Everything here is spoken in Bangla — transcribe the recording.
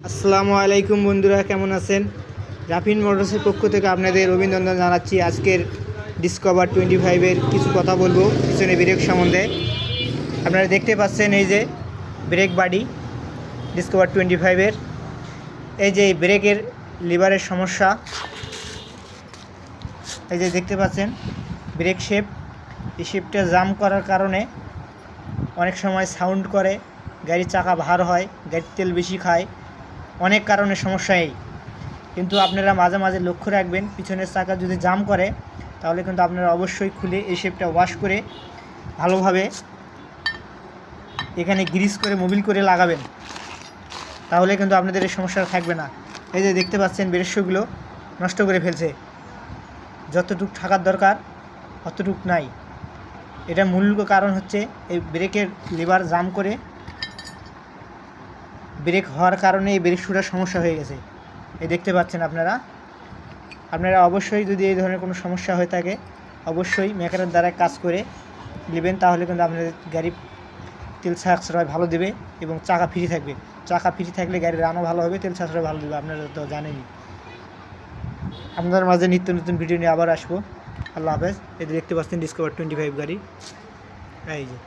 আসসালামু আলাইকুম বন্ধুরা, কেমন আছেন? রাফিন মোটরসের পক্ষ থেকে আপনাদের অভিনন্দন জানাচ্ছি। আজকের ডিসকভার 25-এর কিছু কথা বলবো পিছনে ব্রেক সম্বন্ধে। আপনারা দেখতে পাচ্ছেন এই যে ব্রেক বাডি ডিসকভার 25-এর, এই যে ব্রেকের লিভারের সমস্যা, এই যে দেখতে পাচ্ছেন ব্রেক শেপ, এই শেপটা জাম করার কারণে অনেক সময় সাউন্ড করে, গাড়ির চাকা ভার হয়, গাড়ির তেল বেশি খায়, অনেক কারণে সমস্যা। কিন্তু আপনারা মাঝে মাঝে লক্ষ্য রাখবেন, পিছনের চাকা যদি জাম করে তাহলে কিন্তু আপনারা অবশ্যই খুলে এই শেপটা ওয়াশ করে ভালোভাবে এখানে গ্রিস করে মোবিল করে লাগাবেন, তাহলে কিন্তু আপনাদের এই সমস্যা থাকবে না। এই যে দেখতে পাচ্ছেন ব্রেকশগুলো নষ্ট করে ফেলছে, যতটুকু থাকার দরকার অতটুক নাই। এটা মূল কারণ হচ্ছে এই ব্রেকের লিভার জাম করে ব্রেক হওয়ার কারণে এই ব্রেক শুটার সমস্যা হয়ে গেছে। এই দেখতে পাচ্ছেন আপনারা অবশ্যই যদি এই ধরনের কোনো সমস্যা হয়ে থাকে অবশ্যই মেকারের দ্বারা কাজ করে নেবেন, তাহলে কিন্তু আপনাদের গাড়ি তেল সাশ্রয় ভালো দেবে এবং চাকা ফ্রি থাকবে। চাকা ফ্রি থাকলে গাড়ির রানও ভালো হবে, তেল সাশ্রয় ভালো দেবে। আপনারা তো জানেনই। আপনাদের মাঝে নিত্য নতুন ভিডিও নিয়ে আবার আসবো। আল্লাহ হাফেজ। এই দেখতে পাচ্ছেন ডিসকভার 25 গাড়ি, এই যে।